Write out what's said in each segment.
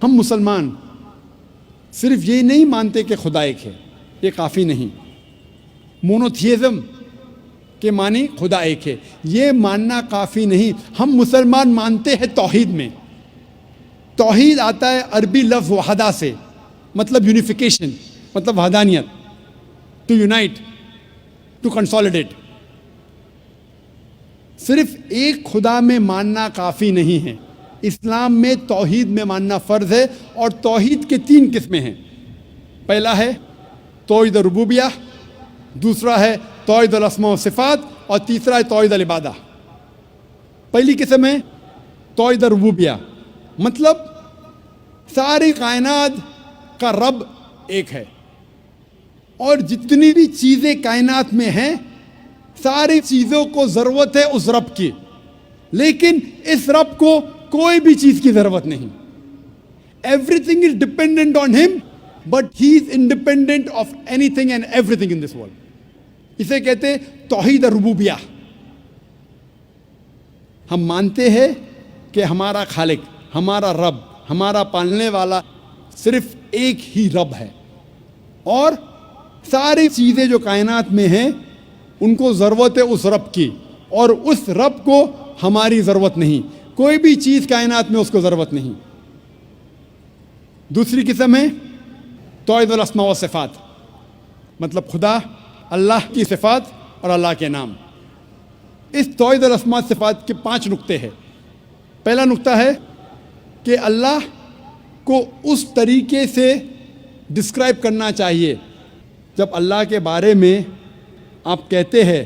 ہم مسلمان صرف یہ نہیں مانتے کہ خدا ایک ہے، یہ کافی نہیں. مونوتھیزم کے معنی خدا ایک ہے، یہ ماننا کافی نہیں. ہم مسلمان مانتے ہیں توحید میں. توحید آتا ہے عربی لفظ وحدہ سے، مطلب یونیفیکیشن، مطلب وحدانیت، ٹو یونائٹ، ٹو کنسالیڈیٹ. صرف ایک خدا میں ماننا کافی نہیں ہے. اسلام میں توحید میں ماننا فرض ہے، اور توحید کے 3 قسمیں ہیں. پہلا ہے توحید ربوبیہ، دوسرا ہے توحید الاسماء و صفات، اور تیسرا ہے توحید العبادہ. پہلی قسم ہے توحید ربوبیہ، مطلب ساری کائنات کا رب ایک ہے، اور جتنی بھی چیزیں کائنات میں ہیں ساری چیزوں کو ضرورت ہے اس رب کی، لیکن اس رب کو کوئی بھی چیز کی ضرورت نہیں. Everything is dependent on ہم، but he is independent of anything and everything in this world. اسے کہتے ہیں توحید ربوبیہ. ہم مانتے ہیں کہ ہمارا خالق، ہمارا رب، ہمارا پالنے والا صرف ایک ہی رب ہے، اور ساری چیزیں جو کائنات میں ہیں ان کو ضرورت ہے اس رب کی، اور اس رب کو ہماری ضرورت نہیں. کوئی بھی چیز کائنات میں اس کو ضرورت نہیں. دوسری قسم ہے توحید الاسماء و صفات، مطلب خدا، اللہ کی صفات اور اللہ کے نام. اس توحید الاسماء و صفات کے 5 نقطے ہیں. پہلا نقطہ ہے کہ اللہ کو اس طریقے سے ڈسکرائب کرنا چاہیے. جب اللہ کے بارے میں آپ کہتے ہیں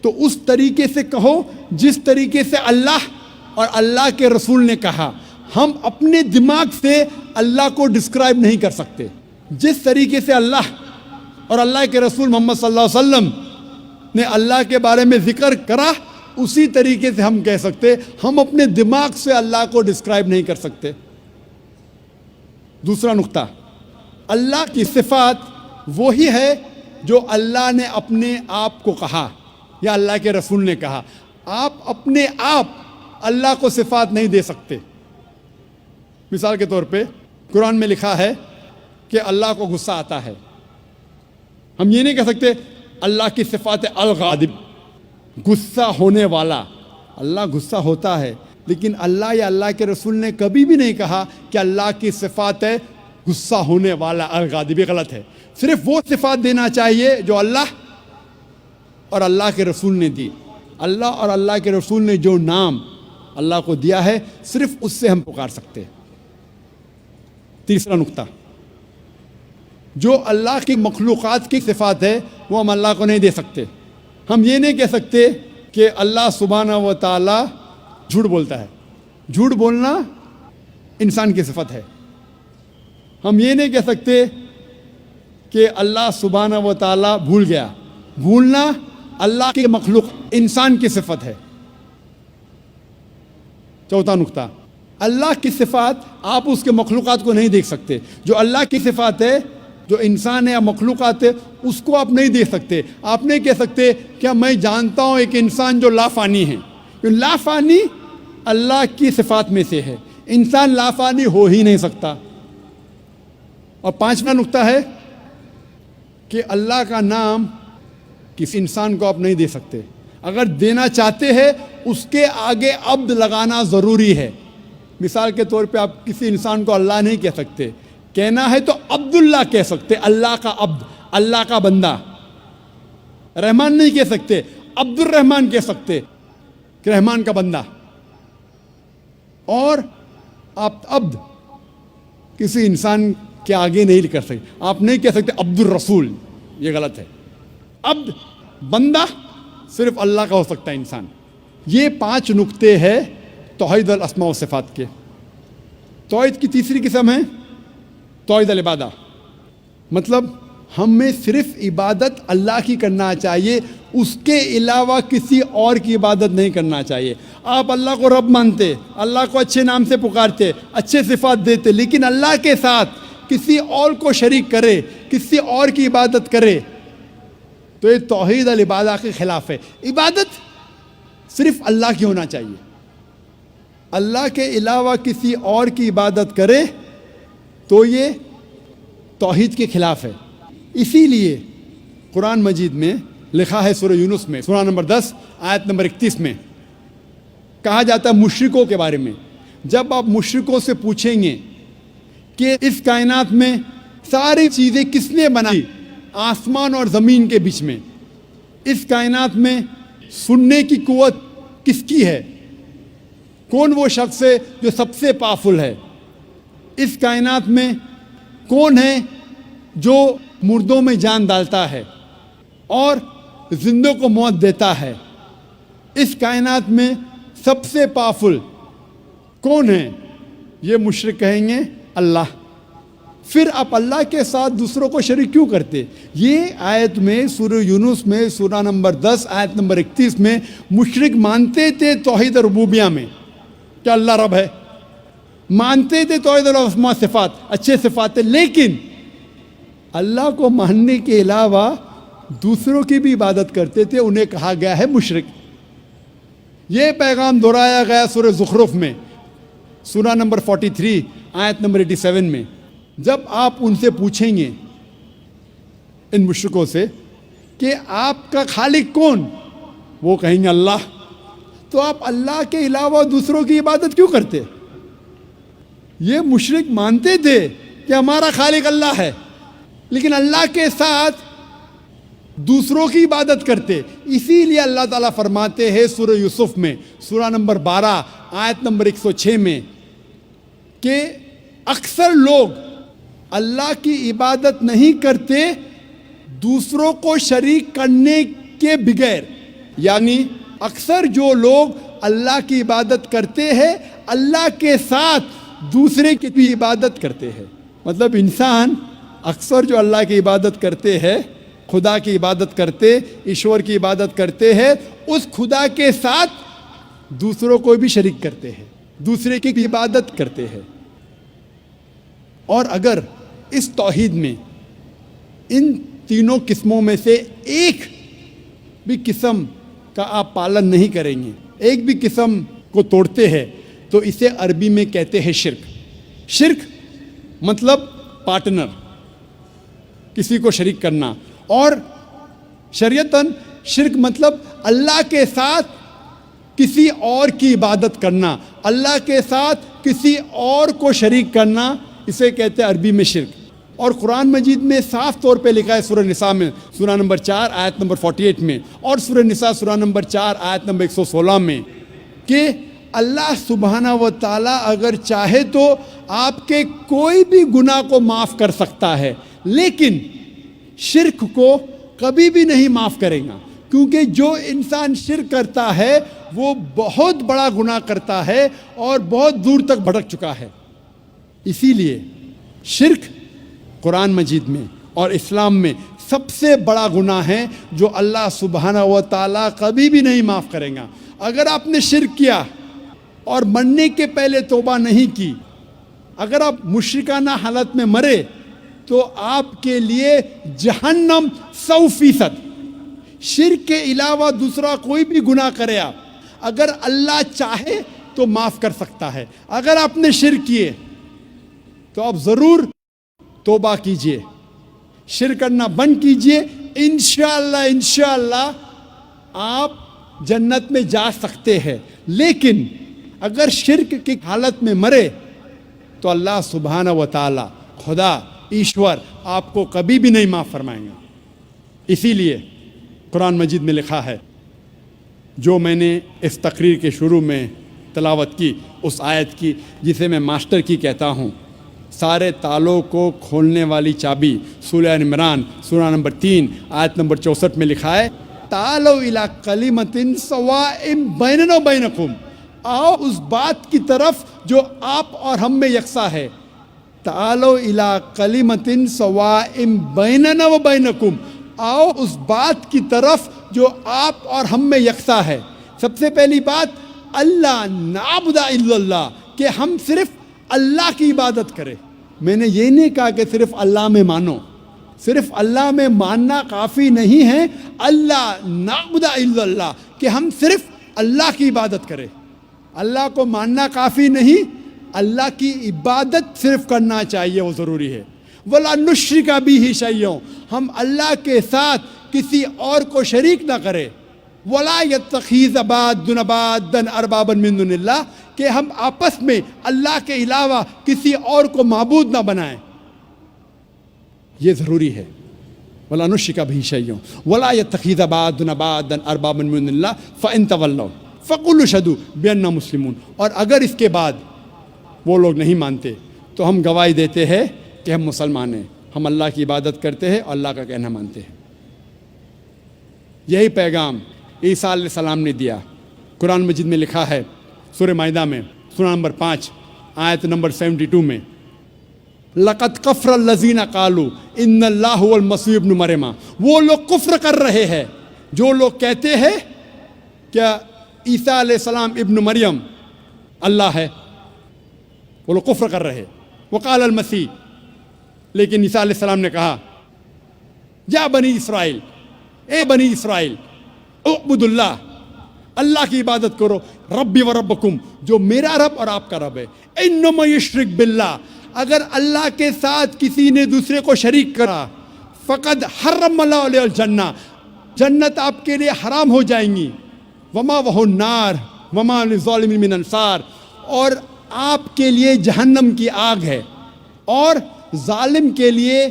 تو اس طریقے سے کہو جس طریقے سے اللہ اور اللہ کے رسول نے کہا. ہم اپنے دماغ سے اللہ کو ڈسکرائب نہیں کر سکتے. جس طریقے سے اللہ اور اللہ کے رسول محمد صلی اللہ علیہ وسلم نے اللہ کے بارے میں ذکر کرا اسی طریقے سے ہم کہہ سکتے. ہم اپنے دماغ سے اللہ کو ڈسکرائب نہیں کر سکتے. دوسرا نقطہ، اللہ کی صفات وہی ہے جو اللہ نے اپنے آپ کو کہا یا اللہ کے رسول نے کہا. آپ اپنے آپ اللہ کو صفات نہیں دے سکتے. مثال کے طور پہ قرآن میں لکھا ہے کہ اللہ کو غصہ آتا ہے. ہم یہ نہیں کہہ سکتے اللہ کی صفات الغاضب، غصہ ہونے والا. اللہ غصہ ہوتا ہے، لیکن اللہ یا اللہ کے رسول نے کبھی بھی نہیں کہا کہ اللہ کی صفات ہے غصہ ہونے والا الغاضب. یہ غلط ہے. صرف وہ صفات دینا چاہیے جو اللہ اور اللہ کے رسول نے دی. اللہ اور اللہ کے رسول نے جو نام اللہ کو دیا ہے صرف اس سے ہم پکار سکتے. تیسرا نقطہ، جو اللہ کی مخلوقات کی صفات ہے وہ ہم اللہ کو نہیں دے سکتے. ہم یہ نہیں کہہ سکتے کہ اللہ سبحانہ و تعالی جھوٹ بولتا ہے. جھوٹ بولنا انسان کی صفت ہے. ہم یہ نہیں کہہ سکتے کہ اللہ سبحانہ و تعالی بھول گیا. بھولنا اللہ کی مخلوق انسان کی صفت ہے. چوتھا نقطہ، اللہ کی صفات آپ اس کے مخلوقات کو نہیں دیکھ سکتے. جو اللہ کی صفات ہے، جو انسان ہے یا مخلوقات ہے، اس کو آپ نہیں دیکھ سکتے. آپ نہیں کہہ سکتے کیا میں جانتا ہوں ایک انسان جو لافانی ہے. لافانی اللہ کی صفات میں سے ہے. انسان لافانی ہو ہی نہیں سکتا. اور پانچواں نقطہ ہے کہ اللہ کا نام کسی انسان کو آپ نہیں دے سکتے. اگر دینا چاہتے ہیں اس کے آگے عبد لگانا ضروری ہے. مثال کے طور پہ آپ کسی انسان کو اللہ نہیں کہہ سکتے. کہنا ہے تو عبداللہ کہہ سکتے، اللہ کا عبد، اللہ کا بندہ. رحمان نہیں کہہ سکتے، عبد الرحمان کہہ سکتے کہ رحمان کا بندہ. اور آپ عبد کسی انسان کے آگے نہیں کر سکتے. آپ نہیں کہہ سکتے عبد الرسول، یہ غلط ہے. عبد، بندہ صرف اللہ کا ہو سکتا ہے انسان. یہ 5 نقطے ہیں توحید الاسماء و صفات کے. توحید کی تیسری قسم ہے توحید العبادہ، مطلب ہمیں صرف عبادت اللہ کی کرنا چاہیے، اس کے علاوہ کسی اور کی عبادت نہیں کرنا چاہیے. آپ اللہ کو رب مانتے، اللہ کو اچھے نام سے پکارتے، اچھے صفات دیتے، لیکن اللہ کے ساتھ کسی اور کو شریک کرے، کسی اور کی عبادت کرے تو یہ توحید العبادہ کے خلاف ہے. عبادت صرف اللہ کی ہونا چاہیے. اللہ کے علاوہ کسی اور کی عبادت کرے تو یہ توحید کے خلاف ہے۔ اسی لیے قرآن مجید میں لکھا ہے سورہ یونس میں سورہ نمبر 10 آیت نمبر 31 میں کہا جاتا ہے مشرکوں کے بارے میں، جب آپ مشرکوں سے پوچھیں گے کہ اس کائنات میں ساری چیزیں کس نے بنائی، آسمان اور زمین کے بیچ میں، اس کائنات میں سننے کی قوت کس کی ہے، کون وہ شخص ہے جو سب سے پاورفل ہے، اس کائنات میں کون ہے جو مردوں میں جان ڈالتا ہے اور زندوں کو موت دیتا ہے، اس کائنات میں سب سے پاورفل کون ہے، یہ مشرک کہیں گے اللہ۔ پھر آپ اللہ کے ساتھ دوسروں کو شریک کیوں کرتے؟ یہ آیت میں سورہ یونس میں سورہ نمبر 10 آیت نمبر 31 میں مشرک مانتے تھے توحید ربوبیہ میں کہ اللہ رب ہے، مانتے تھے توحید الاسماء صفات، اچھے صفات، لیکن اللہ کو ماننے کے علاوہ دوسروں کی بھی عبادت کرتے تھے، انہیں کہا گیا ہے مشرک۔ یہ پیغام دہرایا گیا سورہ زخرف میں سورہ نمبر 43 آیت نمبر 87 میں، جب آپ ان سے پوچھیں گے ان مشرکوں سے کہ آپ کا خالق کون، وہ کہیں گے اللہ، تو آپ اللہ کے علاوہ دوسروں کی عبادت کیوں کرتے؟ یہ مشرک مانتے تھے کہ ہمارا خالق اللہ ہے، لیکن اللہ کے ساتھ دوسروں کی عبادت کرتے۔ اسی لیے اللہ تعالیٰ فرماتے ہیں سورہ یوسف میں سورہ نمبر 12 آیت نمبر 106 میں کہ اکثر لوگ اللہ کی عبادت نہیں کرتے دوسروں کو شریک کرنے کے بغیر، یعنی اکثر جو لوگ اللہ کی عبادت کرتے ہیں اللہ کے ساتھ دوسرے کی بھی عبادت کرتے ہیں۔ مطلب انسان اکثر جو اللہ کی عبادت کرتے ہیں، خدا کی عبادت کرتے، ایشور کی عبادت کرتے ہیں، اس خدا کے ساتھ دوسروں کو بھی شریک کرتے ہیں، دوسرے کی بھی عبادت کرتے ہیں۔ اور اگر اس توحید میں ان تینوں قسموں میں سے ایک بھی قسم کا آپ پالن نہیں کریں گے، ایک بھی قسم کو توڑتے ہیں، تو اسے عربی میں کہتے ہیں شرک۔ شرک مطلب پارٹنر، کسی کو شریک کرنا، اور شریعتاً شرک مطلب اللہ کے ساتھ کسی اور کی عبادت کرنا، اللہ کے ساتھ کسی اور کو شریک کرنا، اسے کہتے ہیں عربی میں شرک۔ اور قرآن مجید میں صاف طور پہ لکھا ہے سورہ نساء میں سورہ نمبر 4 آیت نمبر 48 میں، اور سورہ نساء سورہ نمبر 4 آیت نمبر 116 میں کہ اللہ سبحانہ و تعالیٰ اگر چاہے تو آپ کے کوئی بھی گناہ کو معاف کر سکتا ہے، لیکن شرک کو کبھی بھی نہیں معاف کرے گا، کیونکہ جو انسان شرک کرتا ہے وہ بہت بڑا گناہ کرتا ہے اور بہت دور تک بھٹک چکا ہے۔ اسی لیے شرک قرآن مجید میں اور اسلام میں سب سے بڑا گناہ ہے جو اللہ سبحانہ و تعالیٰ کبھی بھی نہیں معاف کرے گا۔ اگر آپ نے شرک کیا اور مرنے کے پہلے توبہ نہیں کی، اگر آپ مشرکانہ حالت میں مرے تو آپ کے لیے جہنم 100%۔ شرک کے علاوہ دوسرا کوئی بھی گناہ کرے آپ، اگر اللہ چاہے تو معاف کر سکتا ہے۔ اگر آپ نے شرک کیے تو آپ ضرور توبہ کیجئے، شرک کرنا بند کیجئے، انشاءاللہ آپ جنت میں جا سکتے ہیں۔ لیکن اگر شرک کی حالت میں مرے تو اللہ سبحانہ و تعالی، خدا ایشور، آپ کو کبھی بھی نہیں معاف فرمائیں گا۔ اسی لیے قرآن مجید میں لکھا ہے، جو میں نے اس تقریر کے شروع میں تلاوت کی، اس آیت کی جسے میں ماسٹر کی کہتا ہوں، سارے تالوں کو کھولنے والی چابی، سورہ عمران سورہ نمبر 3 آیت نمبر 64 میں لکھا ہے، تعالوا الی کلمۃ سواء بیننا و بینکم، آؤ اس بات کی طرف جو آپ اور ہم میں یکساں ہے۔ تعالوا الی کلمۃ سواء بیننا و بینکم، آؤ اس بات کی طرف جو آپ اور ہم میں یکساں ہے۔ سب سے پہلی بات، اللہ نعبد الا اللہ، کہ ہم صرف اللہ کی عبادت کریں۔ میں نے یہ نہیں کہا کہ صرف اللہ میں مانو، صرف اللہ میں ماننا کافی نہیں ہے، اللہ نعبد الا اللہ، کہ ہم صرف اللہ کی عبادت کریں۔ اللہ کو ماننا کافی نہیں، اللہ کی عبادت صرف کرنا چاہیے، وہ ضروری ہے۔ وَلَا نُشْرِكَ بِهِ شَيْئًا، ہم اللہ کے ساتھ کسی اور کو شریک نہ کرے۔ وَلَا يَتَّخِذَ بَعْضُنَا بَعْضًا أَرْبَابًا مِّن دُونِ اللَّهِ، کہ ہم آپس میں اللہ کے علاوہ کسی اور کو معبود نہ بنائیں، یہ ضروری ہے۔ وَلَا نُشْرِكَ بِهِ شَيْئًا وَلَا يَتَّخِذَ بَعْضُنَا بَعْضًا أَرْبَابًا مِّن دُونِ اللَّهِ فَإِن تَوَلَّوْا فَقُولُوا اشْهَدُوا بِأَنَّا مُسْلِمُونَ، اور اگر اس کے بعد وہ لوگ نہیں مانتے تو ہم گواہی دیتے ہیں کہ ہم مسلمان ہیں، ہم اللہ کی عبادت کرتے ہیں اور اللہ کا کہنا مانتے ہیں۔ یہی پیغام عیسیٰ علیہ السلام نے دیا۔ قرآن مجید میں لکھا ہے سورہ مائدہ میں سورہ نمبر 5 آیت نمبر 72 میں، لَقَدْ كَفَرَ الَّذِينَ قَالُوا إِنَّ اللَّهَ هُوَ الْمَسِيحُ ابْنُ مَرْیَمَ، وہ لوگ کفر کر رہے ہیں جو لوگ کہتے ہیں کیا عیسیٰ علیہ السلام ابن مریم اللہ ہے، وہ لوگ کفر کر رہے۔ وقال المسیح، لیکن عیسیٰ علیہ السلام نے کہا یا بنی اسرائیل، اے بنی اسرائیل، اعبد اللہ، اللہ کی عبادت کرو، ربی و ربکم، جو میرا رب اور آپ کا رب ہے۔ انما یشرک باللہ، اگر اللہ کے ساتھ کسی نے دوسرے کو شریک کرا، فقد حرم اللہ علیہ الجنہ، جنت آپ کے لیے حرام ہو جائیں گی، وما وہ النار وما للظالمین من انصار، اور آپ کے لیے جہنم کی آگ ہے، اور ظالم کے لیے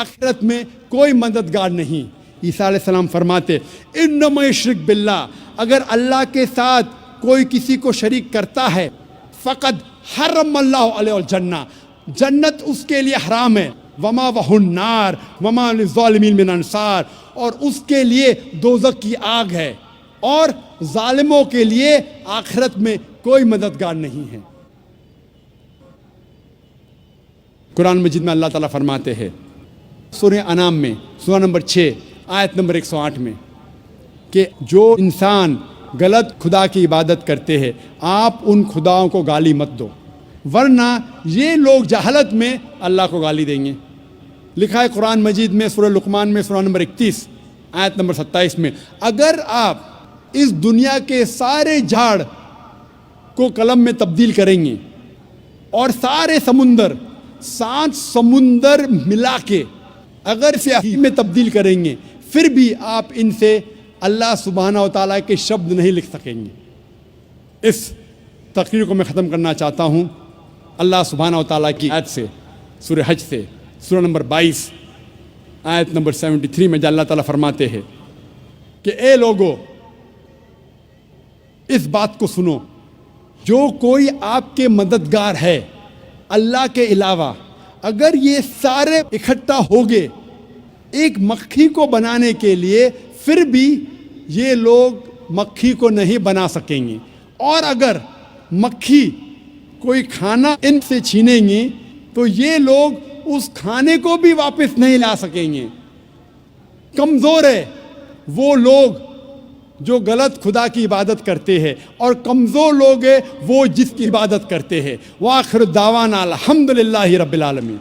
آخرت میں کوئی مددگار نہیں۔ عیسیٰ علیہ السلام فرماتے انما یشرک باللہ، اگر اللہ کے ساتھ کوئی کسی کو شریک کرتا ہے، فقد حرم اللہ علیہ الجنہ، جنت اس کے لیے حرام ہے، وما وہ النار وما للظالمین من انصار، اور اس کے لیے دوزخ کی آگ ہے، اور ظالموں کے لیے آخرت میں کوئی مددگار نہیں ہے۔ قرآن مجید میں اللہ تعالیٰ فرماتے ہیں سورہ انعام میں سورہ نمبر 6 آیت نمبر 108 میں کہ جو انسان غلط خدا کی عبادت کرتے ہیں آپ ان خداؤں کو گالی مت دو، ورنہ یہ لوگ جہالت میں اللہ کو گالی دیں گے۔ لکھا ہے قرآن مجید میں سورہ لقمان میں سورہ نمبر 31 آیت نمبر 27 میں، اگر آپ اس دنیا کے سارے جھاڑ کو قلم میں تبدیل کریں گے اور سارے سمندر 7 سمندر ملا کے اگر سیاہی میں تبدیل کریں گے، پھر بھی آپ ان سے اللہ سبحانہ و تعالیٰ کے شبد نہیں لکھ سکیں گے۔ اس تقریر کو میں ختم کرنا چاہتا ہوں اللہ سبحانہ و تعالیٰ کی آیت سے، سورہ حج سے، سورہ نمبر 22 آیت نمبر 73 میں، جہاں اللہ تعالیٰ فرماتے ہیں کہ اے لوگو اس بات کو سنو، جو کوئی آپ کے مددگار ہے اللہ کے علاوہ، اگر یہ سارے اکٹھا ہو گئے ایک مکھی کو بنانے کے لیے، پھر بھی یہ لوگ مکھی کو نہیں بنا سکیں گے، اور اگر مکھی کوئی کھانا ان سے چھینیں گے تو یہ لوگ اس کھانے کو بھی واپس نہیں لا سکیں گے۔ کمزور ہے وہ لوگ جو غلط خدا کی عبادت کرتے ہیں، اور کمزور لوگ ہیں وہ جس کی عبادت کرتے ہیں۔ وآخر دعوانا الحمدللہ رب العالمین۔